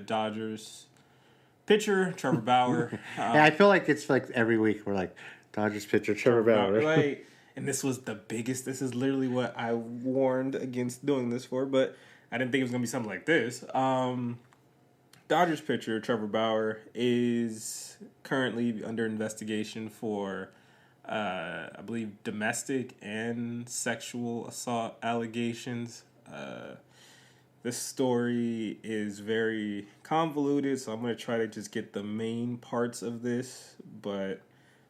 Dodgers pitcher Trevor Bauer. Yeah, I feel like it's like every week we're like Dodgers pitcher Trevor Bauer. Right. And this was the biggest. This is literally what I warned against doing this for, but I didn't think it was going to be something like this. Dodgers pitcher Trevor Bauer is currently under investigation for, I believe, domestic and sexual assault allegations. This story is very convoluted, so I'm going to try to just get the main parts of this. But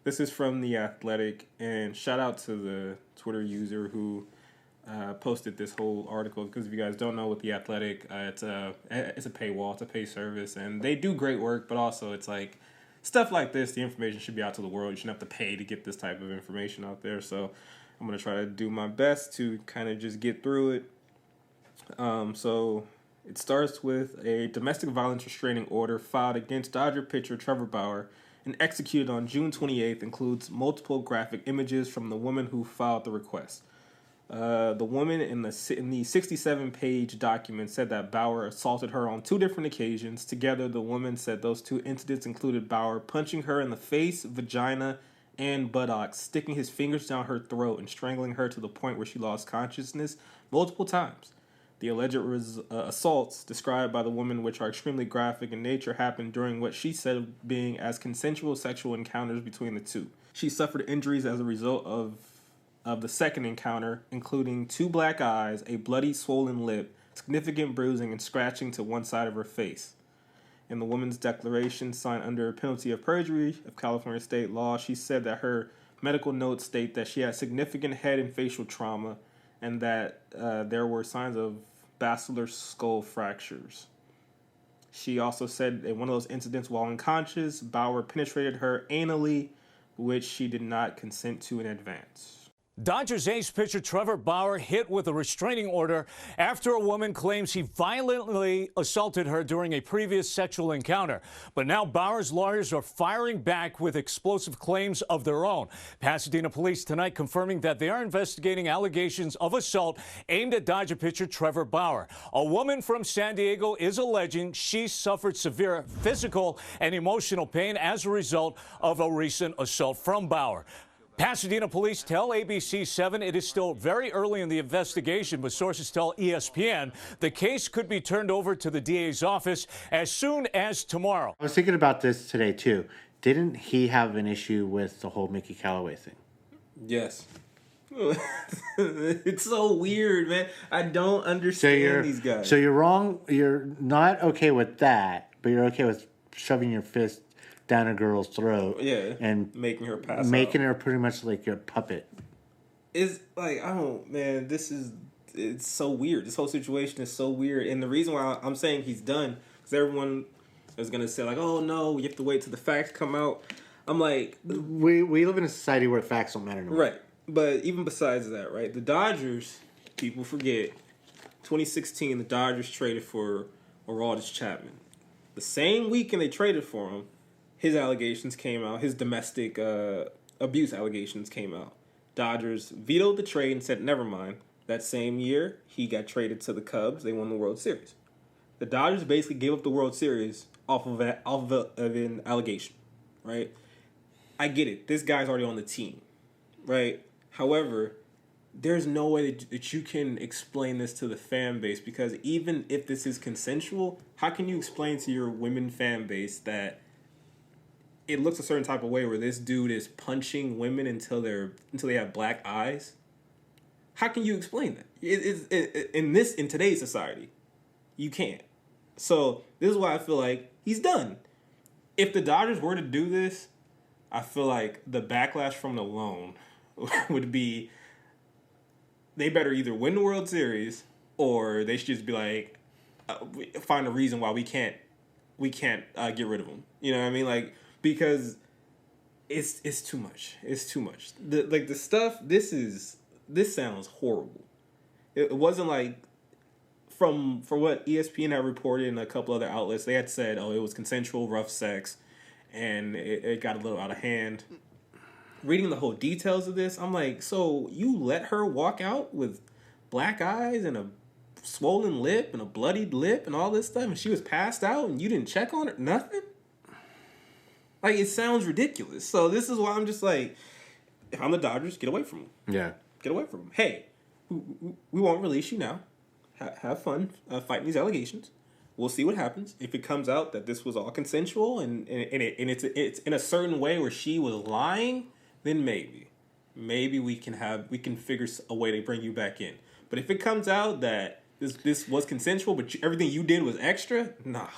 this is from The Athletic, and shout out to the Twitter user who posted this whole article, because if you guys don't know what The Athletic, it's a paywall, it's a pay service, and they do great work, but also it's like stuff like this, the information should be out to the world. You shouldn't have to pay to get this type of information out there, so I'm going to try to do my best to kind of just get through it. So it starts with a domestic violence restraining order filed against Dodger pitcher Trevor Bauer and executed on June 28th includes multiple graphic images from the woman who filed the request. The woman in the 67-page document said that Bauer assaulted her on 2 different occasions. Together, the woman said those 2 incidents included Bauer punching her in the face, vagina, and buttocks, sticking his fingers down her throat, and strangling her to the point where she lost consciousness multiple times. The alleged assaults described by the woman, which are extremely graphic in nature, happened during what she said being as consensual sexual encounters between the 2. She suffered injuries as a result of the second encounter, including 2 black eyes, a bloody swollen lip, significant bruising, and scratching to one side of her face. In the woman's declaration signed under penalty of perjury of California state law, she said that her medical notes state that she had significant head and facial trauma and that there were signs of basilar skull fractures. She also said in one of those incidents while unconscious, Bauer penetrated her anally, which she did not consent to in advance. Dodgers ace pitcher Trevor Bauer hit with a restraining order after a woman claims he violently assaulted her during a previous sexual encounter. But now Bauer's lawyers are firing back with explosive claims of their own. Pasadena police tonight confirming that they are investigating allegations of assault aimed at Dodger pitcher Trevor Bauer. A woman from San Diego is alleging she suffered severe physical and emotional pain as a result of a recent assault from Bauer. Pasadena police tell ABC 7 it is still very early in the investigation, but sources tell ESPN the case could be turned over to the DA's office as soon as tomorrow. I was thinking about this today, too. Didn't he have an issue with the whole Mickey Callaway thing? Yes. It's so weird, man. I don't understand these guys. So you're wrong. You're not okay with that, but you're okay with shoving your fist down a girl's throat, and making her pass making out. her pretty much like your puppet. It's like, it's so weird. This whole situation is so weird, and the reason why I'm saying he's done is everyone is gonna say like, oh no, you have to wait till the facts come out. I'm like, we live in a society where facts don't matter anymore. Right, but even besides that, right, the Dodgers, people forget, 2016 the Dodgers traded for Aroldis Chapman. The same weekend they traded for him, his allegations came out. His domestic abuse allegations came out. Dodgers vetoed the trade and said, never mind. That same year, he got traded to the Cubs. They won the World Series. The Dodgers basically gave up the World Series off of an allegation, right? I get it. This guy's already on the team, right? However, there's no way that you can explain this to the fan base, because even if this is consensual, how can you explain to your women fan base that it looks a certain type of way where this dude is punching women until they have black eyes? How can you explain that? In today's society, you can't. So this is why I feel like he's done. If the Dodgers were to do this, I feel like the backlash from the loan would be they better either win the World Series or they should just be like, find a reason why we can't get rid of him. You know what I mean? Like, because it's too much. It's too much. The stuff. This sounds horrible. It wasn't like from what ESPN had reported and a couple other outlets. They had said, oh, it was consensual, rough sex, and it got a little out of hand. Reading the whole details of this, I'm like, so you let her walk out with black eyes and a swollen lip and a bloodied lip and all this stuff, and she was passed out and you didn't check on her? Nothing? Like, it sounds ridiculous. So this is why I'm just like, if I'm the Dodgers, get away from him. Yeah. Get away from him. Hey, we won't release you now. Have fun fighting these allegations. We'll see what happens. If it comes out that this was all consensual and it's in a certain way where she was lying, then maybe we can figure a way to bring you back in. But if it comes out that this was consensual, but everything you did was extra, nah.